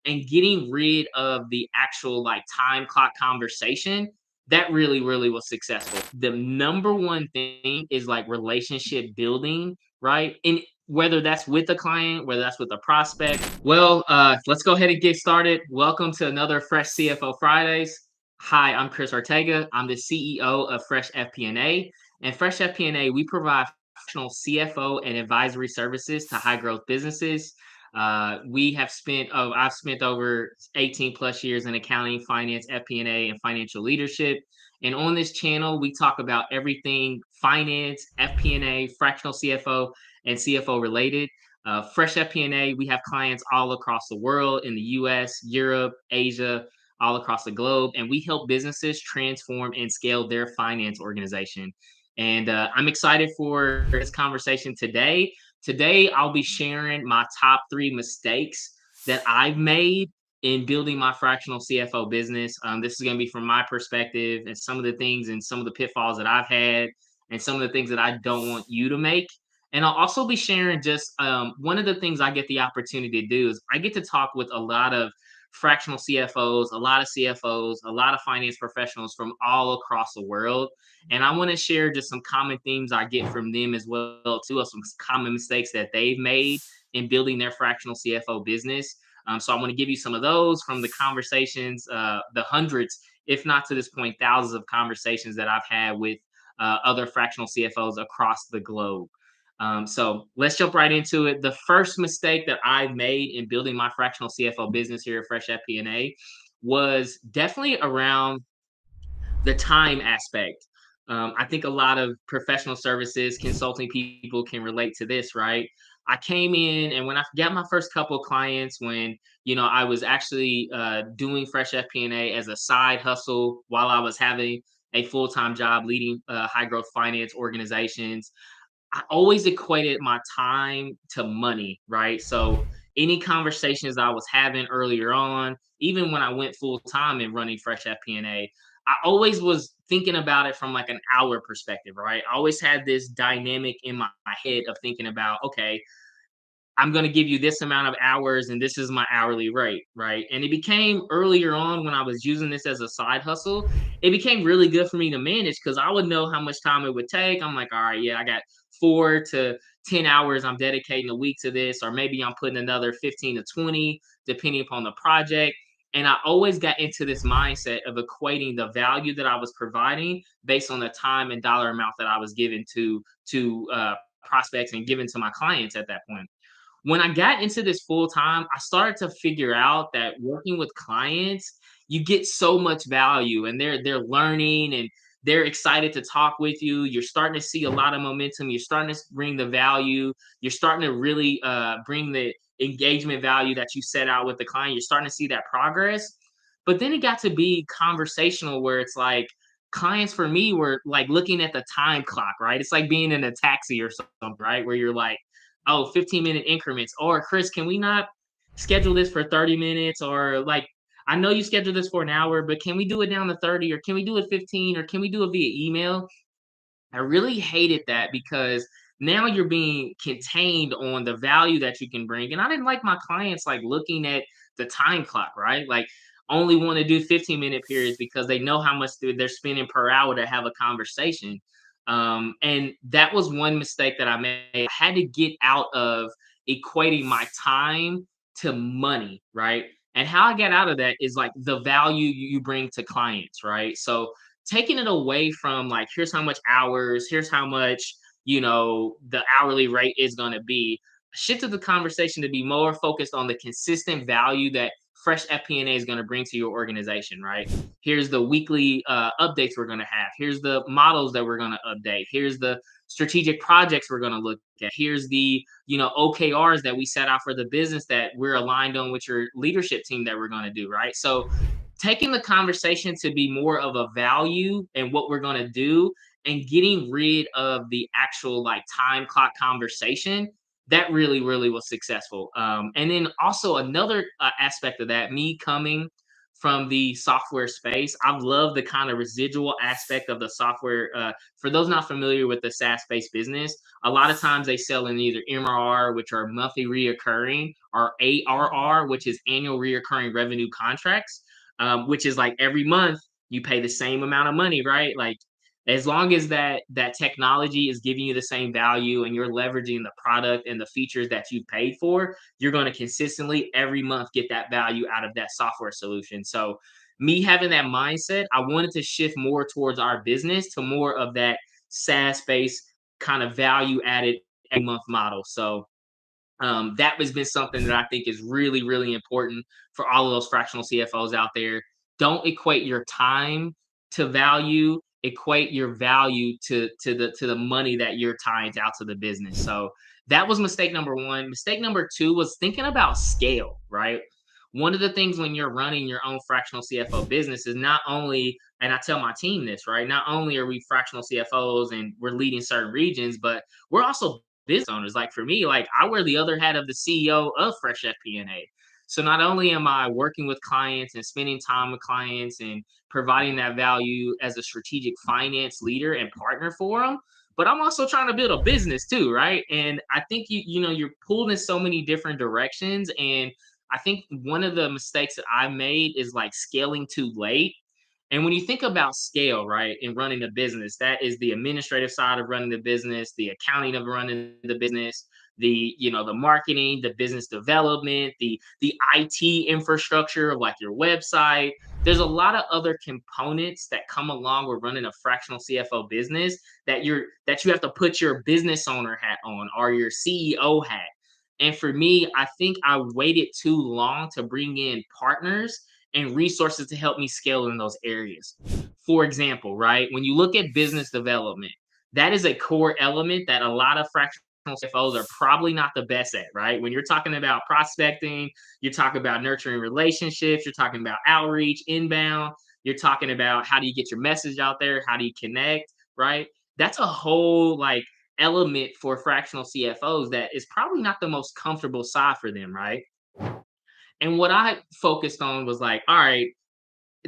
and getting rid of the actual like time clock conversation, that really was successful. The number one thing is like relationship building, right? And whether that's with a client, whether that's with a prospect. Well, let's go ahead and get started. Welcome to another Fresh CFO Fridays. Hi, I'm Chris Ortega. I'm the CEO of Fresh FP&A. And Fresh FP&A, we provide fractional CFO and advisory services to high growth businesses. I've spent over 18 plus years in accounting, finance, FP&A, and financial leadership. And on this channel, we talk about everything finance, FP&A, fractional CFO, and CFO related. Fresh FP&A, we have clients all across the world in the US, Europe, Asia, all across the globe, and we help businesses transform and scale their finance organization. And I'm excited for this conversation today. Today, I'll be sharing my top 3 mistakes that I've made in building my fractional CFO business. This is going to be from my perspective and some of the things and some of the pitfalls that I've had and some of the things that I don't want you to make. And I'll also be sharing just one of the things I get the opportunity to do is I get to talk with a lot of fractional CFOs, a lot of CFOs, a lot of finance professionals from all across the world. And I want to share just some common themes I get from them as well too, of some common mistakes that they've made in building their fractional CFO business. So I want to give you some of those from the conversations, the hundreds, if not to this point, thousands of conversations that I've had with other fractional CFOs across the globe. So let's jump right into it. The first mistake that I made in building my fractional CFO business here at Fresh FP&A was definitely around the time aspect. I think a lot of professional services consulting people can relate to this, right? I came in, and when I got my first couple of clients, when I was actually doing Fresh FP&A as a side hustle while I was having a full time job leading high growth finance organizations. I always equated my time to money, right? So any conversations I was having earlier on, even when I went full time in running Fresh FP&A, I always was thinking about it from like an hour perspective, right? I always had this dynamic in my head of thinking about, okay, I'm going to give you this amount of hours and this is my hourly rate, right? And it became earlier on when I was using this as a side hustle, it became really good for me to manage because I would know how much time it would take. I'm like, all right, yeah, I got 4 to 10 hours I'm dedicating a week to this, or maybe I'm putting another 15 to 20, depending upon the project. And I always got into this mindset of equating the value that I was providing based on the time and dollar amount that I was given to prospects and given to my clients at that point. When I got into this full time, I started to figure out that working with clients, you get so much value and they're learning and they're excited to talk with you. You're starting to see a lot of momentum. You're starting to bring the value. You're starting to really bring the engagement value that you set out with the client. You're starting to see that progress. But then it got to be conversational where it's like clients for me were like looking at the time clock, right? It's like being in a taxi or something, right? Where you're like, oh, 15-minute increments. Or Chris, can we not schedule this for 30 minutes? Or like, I know you scheduled this for an hour, but can we do it down to 30 or can we do it 15 or can we do it via email? I really hated that because now you're being contained on the value that you can bring. And I didn't like my clients like looking at the time clock, right? Like only want to do 15-minute periods because they know how much they're spending per hour to have a conversation. And that was one mistake that I made. I had to get out of equating my time to money, right? And how I get out of that is like the value you bring to clients, right? So taking it away from like, here's how much hours, here's how much, the hourly rate is going to be, shifted the conversation to be more focused on the consistent value that Fresh FP&A is going to bring to your organization, right? Here's the weekly updates we're going to have. Here's the models that we're going to update. Here's the strategic projects we're going to look at. Here's the, OKRs that we set out for the business that we're aligned on with your leadership team that we're going to do, right? So taking the conversation to be more of a value and what we're going to do and getting rid of the actual like time clock conversation, that really was successful. And then also another aspect of that, me coming from the software space. I've loved the kind of residual aspect of the software. For those not familiar with the SaaS-based business, a lot of times they sell in either MRR, which are monthly reoccurring, or ARR, which is annual reoccurring revenue contracts, which is like every month you pay the same amount of money, right? Like as long as that technology is giving you the same value and you're leveraging the product and the features that you've paid for, you're going to consistently every month get that value out of that software solution. So me having that mindset, I wanted to shift more towards our business to more of that SaaS based kind of value added a month model. So that has been something that I think is really, really important for all of those fractional CFOs out there. Don't equate your time to value. Equate your value to the money that you're tying out to the business. So that was mistake number one. Mistake number two was thinking about scale. Right. One of the things when you're running your own fractional CFO business is not only, and I tell my team this, right? Not only are we fractional CFOs and we're leading certain regions, but we're also business owners. Like for me, like I wear the other hat of the CEO of Fresh FP&A. So not only am I working with clients and spending time with clients and providing that value as a strategic finance leader and partner for them, but I'm also trying to build a business too, right? And I think you're pulled in so many different directions. And I think one of the mistakes that I made is like scaling too late. And when you think about scale, right, in running a business, that is the administrative side of running the business, the accounting of running the business, the marketing, the business development, the IT infrastructure of like your website. There's a lot of other components that come along with running a fractional CFO business that you have to put your business owner hat on or your CEO hat. And for me, I think I waited too long to bring in partners and resources to help me scale in those areas. For example, right, when you look at business development, that is a core element that a lot of fractional CFOs are probably not the best at, right? When you're talking about prospecting, you're talking about nurturing relationships, you're talking about outreach, inbound, you're talking about how do you get your message out there, how do you connect, right? That's a whole like element for fractional CFOs that is probably not the most comfortable side for them, right? And what I focused on was like, all right,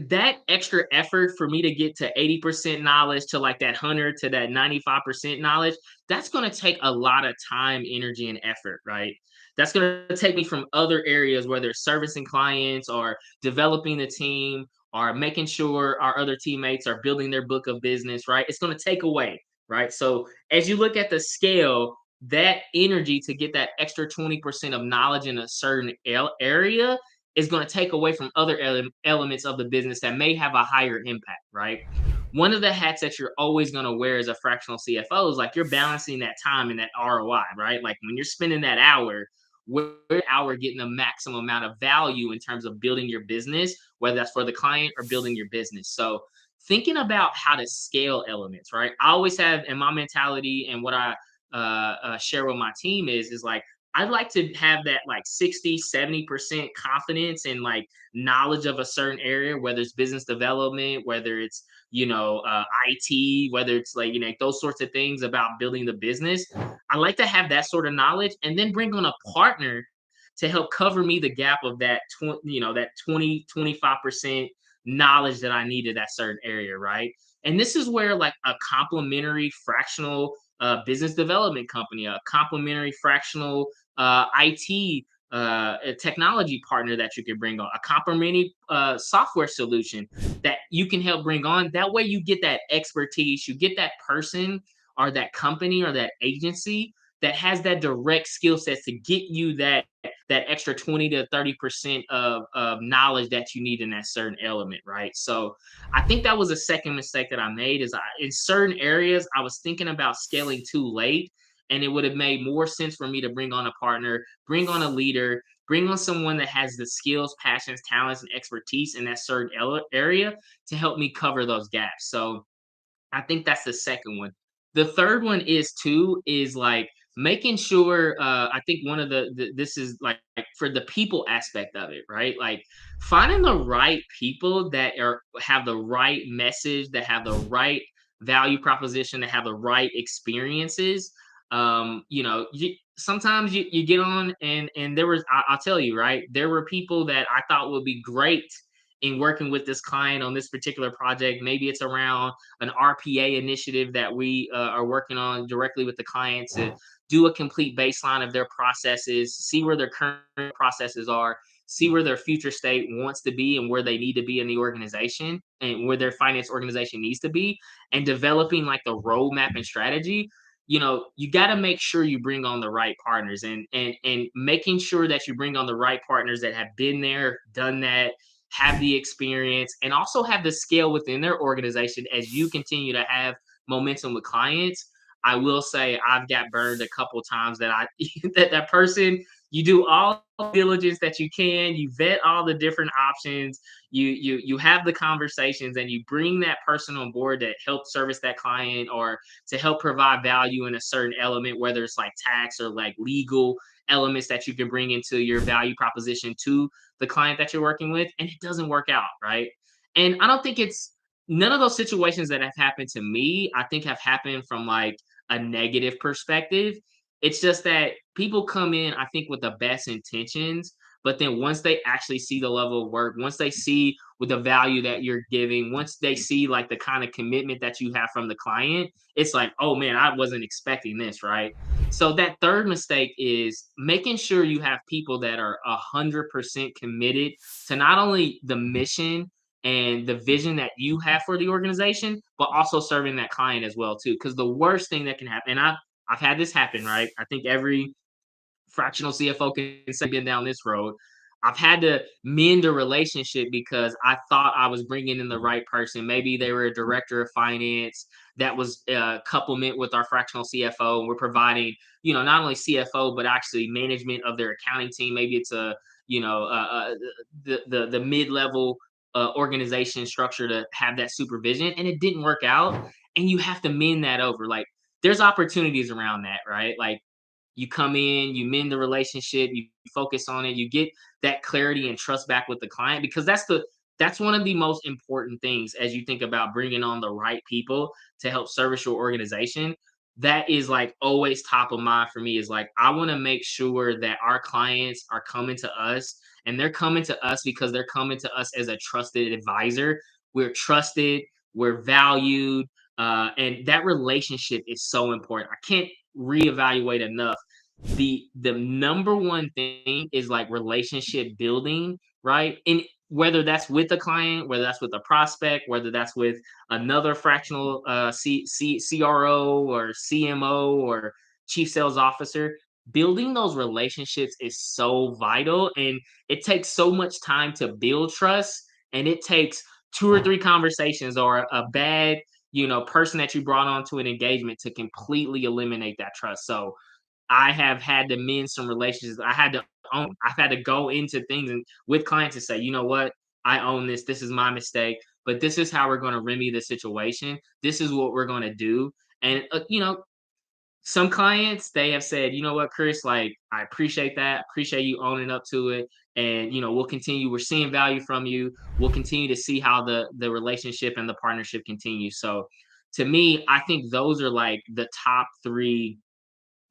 that extra effort for me to get to 80% knowledge to like that 100 to that 95% knowledge, that's going to take a lot of time, energy, and effort, right? That's going to take me from other areas, whether it's servicing clients or developing the team or making sure our other teammates are building their book of business, right? It's going to take away, right? So as you look at the scale, that energy to get that extra 20% of knowledge in a certain area is going to take away from other elements of the business that may have a higher impact, right? One of the hats that you're always going to wear as a fractional CFO is like you're balancing that time and that ROI, right? Like when you're spending that hour, where hour getting the maximum amount of value in terms of building your business, whether that's for the client or building your business. So thinking about how to scale elements, right? I always have in my mentality and what I share with my team is like I'd like to have that like 60, 70% confidence and like knowledge of a certain area, whether it's business development, whether it's, IT, whether it's like, those sorts of things about building the business. I like to have that sort of knowledge and then bring on a partner to help cover me the gap of that 20, 25% knowledge that I need in that certain area. Right. And this is where like a complementary fractional business development company, a complementary fractional IT a technology partner that you can bring on, a complementary software solution that you can help bring on. That way, you get that expertise, you get that person or that company or that agency that has that direct skill sets to get you that extra 20 to 30% of knowledge that you need in that certain element, right? So I think that was a second mistake that I made is in certain areas I was thinking about scaling too late, and it would have made more sense for me to bring on a partner, bring on a leader, bring on someone that has the skills, passions, talents, and expertise in that certain area to help me cover those gaps. So I think that's the second one. The third one is like making sure. I think one of this is like for the people aspect of it, right? Like finding the right people that have the right message, that have the right value proposition, that have the right experiences. Sometimes you get on and there was I'll tell you, right, there were people that I thought would be great in working with this client on this particular project. Maybe it's around an RPA initiative that we are working on directly with the client to do a complete baseline of their processes, see where their current processes are, see where their future state wants to be and where they need to be in the organization and where their finance organization needs to be, and developing like the roadmap and strategy. You got to make sure you bring on the right partners, and making sure that you bring on the right partners that have been there, done that, have the experience, and also have the scale within their organization as you continue to have momentum with clients. I will say I've got burned a couple times that I that person, you do all diligence that you can, you vet all the different options, you have the conversations, and you bring that person on board that help service that client or to help provide value in a certain element, whether it's like tax or like legal elements that you can bring into your value proposition to the client that you're working with, and it doesn't work out, right? And I don't think it's none of those situations that have happened to me, I think have happened from like a negative perspective. It's just that people come in, I think, with the best intentions, but then once they actually see the level of work, once they see with the value that you're giving, once they see like the kind of commitment that you have from the client, it's like, oh man, I wasn't expecting this, right? So that third mistake is making sure you have people that are 100% committed to not only the mission and the vision that you have for the organization, but also serving that client as well too. Because the worst thing that can happen, and I've had this happen, right? I think every fractional CFO can say been down this road. I've had to mend a relationship because I thought I was bringing in the right person. Maybe they were a director of finance that was couplement with our fractional CFO, and we're providing, not only CFO but actually management of their accounting team. Maybe it's a, the mid level organization structure to have that supervision, and it didn't work out. And you have to mend that over. Like there's opportunities around that, right? Like you come in, you mend the relationship, you focus on it, you get that clarity and trust back with the client, because that's one of the most important things as you think about bringing on the right people to help service your organization. That is like always top of mind for me, is like I want to make sure that our clients are coming to us, and they're coming to us because they're coming to us as a trusted advisor. We're trusted, we're valued, and that relationship is so important. I can't reevaluate enough. The number one thing is like relationship building, right? And whether that's with a client, whether that's with a prospect, whether that's with another fractional CRO or CMO or chief sales officer, building those relationships is so vital, and it takes so much time to build trust, and it takes two or three conversations or a bad person that you brought onto an engagement to completely eliminate that trust. So I have had to mend some relationships. I've had to go into things and with clients and say, you know what, I own this. This is my mistake, but this is how we're going to remedy the situation. This is what we're going to do. And some clients, they have said, you know what, Chris, like I appreciate that. Appreciate you owning up to it. And we'll continue. We're seeing value from you. We'll continue to see how the relationship and the partnership continues. So to me, I think those are like the top three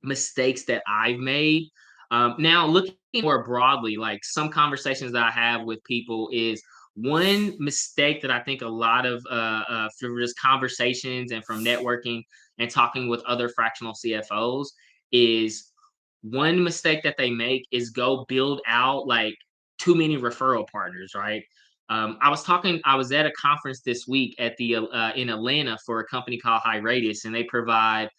mistakes that I've made. Now, looking more broadly, like some conversations that I have with people is one mistake that I think a lot of through just conversations and from networking and talking with other fractional CFOs is one mistake that they make is go build out like too many referral partners, right? I was at a conference this week at the in Atlanta for a company called High Radius, and they provide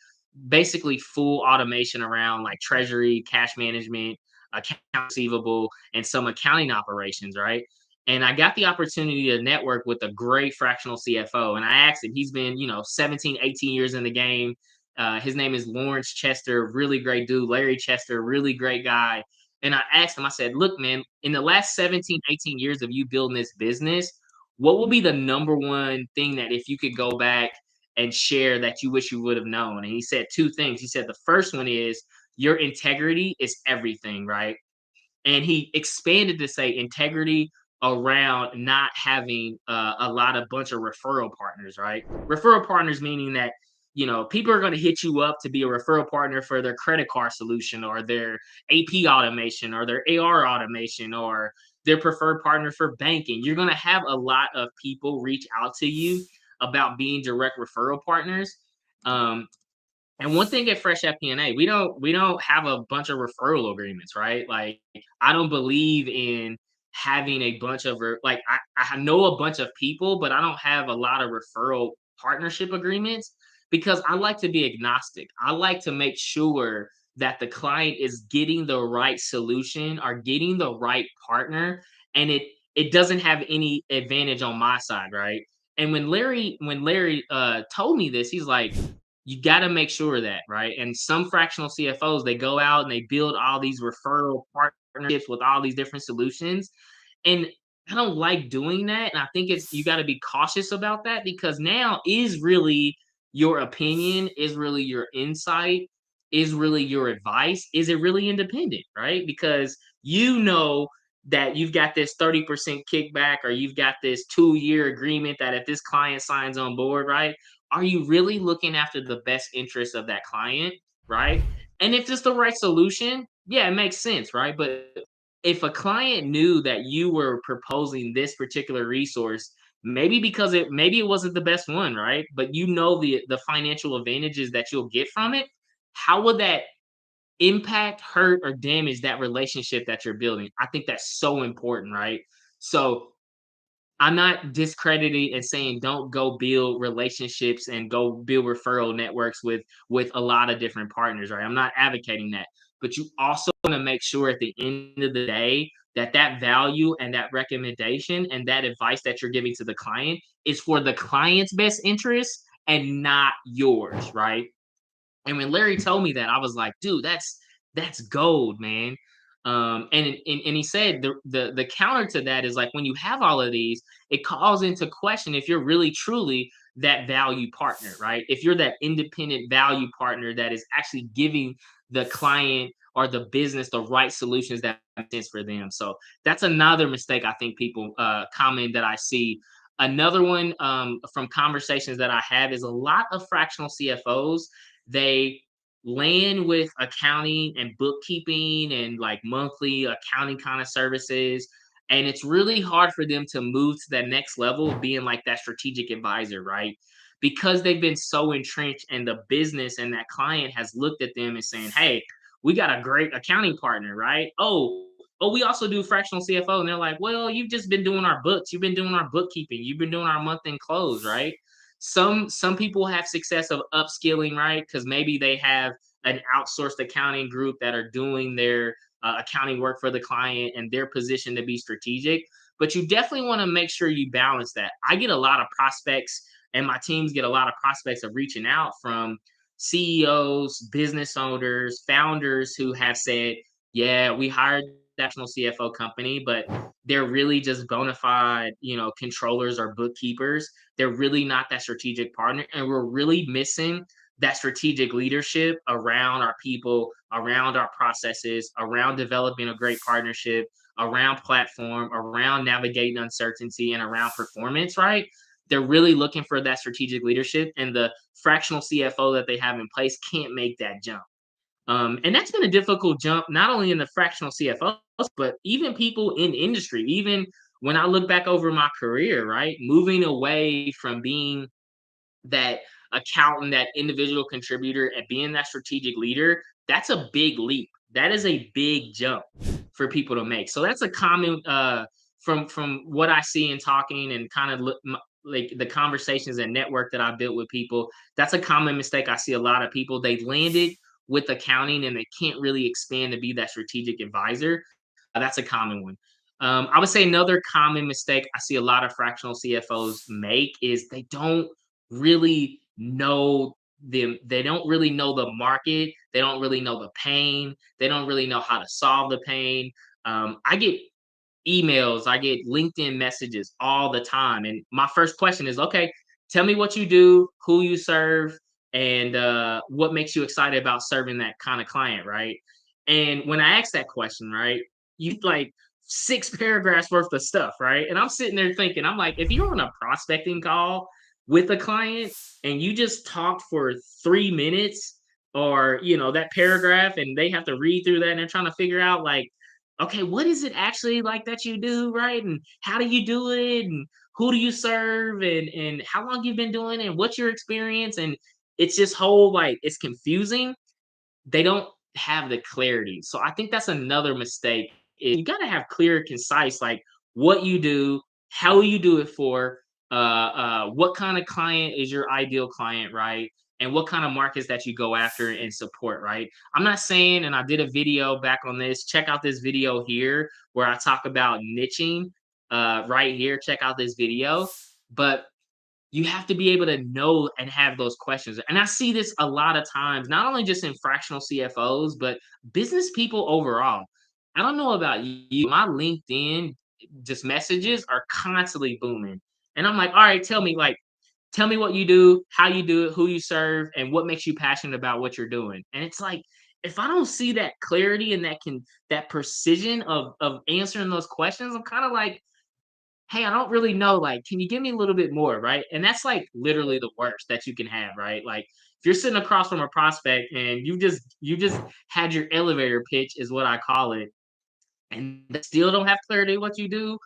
basically full automation around like treasury, cash management, account receivable, and some accounting operations, right? And I got the opportunity to network with a great fractional CFO. And I asked him, he's been, 17, 18 years in the game. His name is Lawrence Chester, really great dude. Larry Chester, really great guy. And I asked him, I said, look, man, in the last 17, 18 years of you building this business, what will be the number one thing that if you could go back and share that you wish you would have known? And he said two things. He said the first one is your integrity is everything, right? And he expanded to say integrity around not having a lot of bunch of referral partners, right? Referral partners meaning that people are going to hit you up to be a referral partner for their credit card solution or their AP automation or their AR automation or their preferred partner for banking. You're going to have a lot of people reach out to you about being direct referral partners. Um, and one thing at Fresh FP&A, we don't have a bunch of referral agreements, right? Like I don't believe in having a bunch of like I know a bunch of people, but I don't have a lot of referral partnership agreements because I like to be agnostic. I like to make sure that the client is getting the right solution or getting the right partner, and it doesn't have any advantage on my side, right? And when Larry told me this, he's like, you got to make sure of that, right? And some fractional CFOs, they go out and they build all these referral partnerships with all these different solutions. And I don't like doing that. And I think you got to be cautious about that because now is really your opinion, is really your insight, is really your advice, is it really independent, right? Because that you've got this 30% kickback or you've got this 2-year agreement that if this client signs on board, right? Are you really looking after the best interest of that client, right? And if it's the right solution, yeah, it makes sense, right? But if a client knew that you were proposing this particular resource, maybe it wasn't the best one, right? But the financial advantages that you'll get from it, how would that impact, hurt, or damage that relationship that you're building? I think that's so important, right? So I'm not discrediting and saying don't go build relationships and go build referral networks with a lot of different partners, right? I'm not advocating that. But you also want to make sure at the end of the day that that value and that recommendation and that advice that you're giving to the client is for the client's best interest and not yours, right? And when Larry told me that, I was like, dude, that's gold, man. And he said the counter to that is like when you have all of these, it calls into question if you're really truly that value partner, right? If you're that independent value partner that is actually giving the client or the business the right solutions that make sense for them. So that's another mistake I think people comment that I see. Another one from conversations that I have is a lot of fractional CFOs, they land with accounting and bookkeeping and like monthly accounting kind of services. And it's really hard for them to move to that next level of being like that strategic advisor, right? Because they've been so entrenched and the business and that client has looked at them and saying, hey, we got a great accounting partner, right? Oh, we also do fractional CFO. And they're like, well, you've just been doing our books, you've been doing our bookkeeping, you've been doing our month end close, right? Some people have success of upskilling, right? Because maybe they have an outsourced accounting group that are doing their accounting work for the client and they're positioned to be strategic. But you definitely want to make sure you balance that. I get a lot of prospects and my teams get a lot of prospects of reaching out from CEOs, business owners, founders who have said, yeah, we hired national CFO company, but they're really just bona fide, controllers or bookkeepers. They're really not that strategic partner. And we're really missing that strategic leadership around our people, around our processes, around developing a great partnership, around platform, around navigating uncertainty, and around performance, right? They're really looking for that strategic leadership, and the fractional CFO that they have in place can't make that jump. And that's been a difficult jump, not only in the fractional CFOs, but even people in industry. Even when I look back over my career, right, moving away from being that accountant, that individual contributor, and being that strategic leader, that's a big leap. That is a big jump for people to make. So that's a common from what I see in talking and kind of like the conversations and network that I built with people. That's a common mistake I see a lot of people. They landed with accounting and they can't really expand to be that strategic advisor. That's a common one. I would say another common mistake I see a lot of fractional CFOs make is they don't really know the market, they don't really know the pain, they don't really know how to solve the pain. I get emails, I get LinkedIn messages all the time. And my first question is, okay, tell me what you do, who you serve, and what makes you excited about serving that kind of client, right? And when I ask that question, right, you like 6 paragraphs worth of stuff, right? And I'm sitting there thinking, I'm like, if you're on a prospecting call, with a client and you just talked for 3 minutes, or that paragraph, and they have to read through that and they're trying to figure out, like, okay, what is it actually like that you do, right? And how do you do it? And who do you serve? And how long you've been doing it? And what's your experience? And it's just whole, like, it's confusing. They don't have the clarity. So I think that's another mistake. You got to have clear, concise, like what you do, how you do it for, what kind of client is your ideal client, right? And what kind of markets that you go after and support, right? I'm not saying, and I did a video back on this. Check out this video here where I talk about niching. Right here, check out this video. But you have to be able to know and have those questions. And I see this a lot of times, not only just in fractional CFOs, but business people overall. I don't know about you. My LinkedIn just messages are constantly booming. And I'm like, all right, tell me what you do, how you do it, who you serve, and what makes you passionate about what you're doing. And it's like, if I don't see that clarity and that precision of answering those questions, I'm kind of like, hey, I don't really know. Like, can you give me a little bit more? Right. And that's like literally the worst that you can have, right? Like if you're sitting across from a prospect and you just had your elevator pitch, is what I call it, and they still don't have clarity what you do,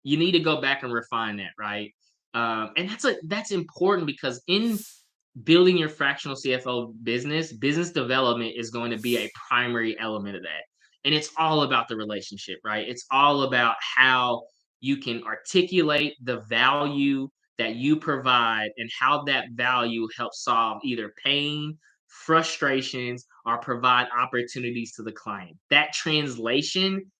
you need to go back and refine that, right? And that's important because in building your fractional CFO business development is going to be a primary element of that. And it's all about the relationship, right? It's all about how you can articulate the value that you provide and how that value helps solve either pain, frustrations, or provide opportunities to the client. That translation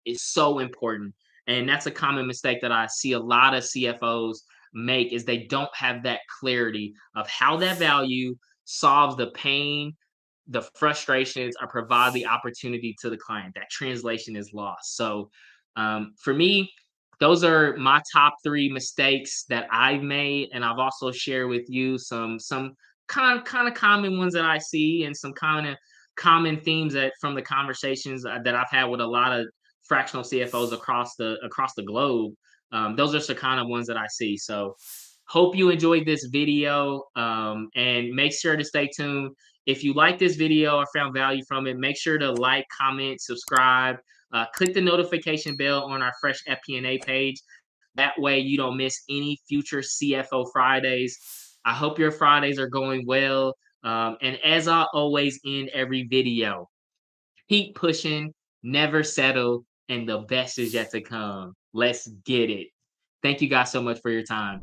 is so important. And that's a common mistake that I see a lot of CFOs make, is they don't have that clarity of how that value solves the pain, the frustrations, or provide the opportunity to the client. That translation is lost. So for me, those are my top three mistakes that I've made, and I've also shared with you some kind of common ones that I see, and some kind of common themes that from the conversations that I've had with a lot of fractional CFOs across the globe. Those are the kind of ones that I see. So hope you enjoyed this video, and make sure to stay tuned. If you like this video or found value from it, make sure to like, comment, subscribe, click the notification bell on our Fresh FP&A page. That way you don't miss any future CFO Fridays. I hope your Fridays are going well. And as I always end every video, keep pushing, never settle, and the best is yet to come. Let's get it. Thank you guys so much for your time.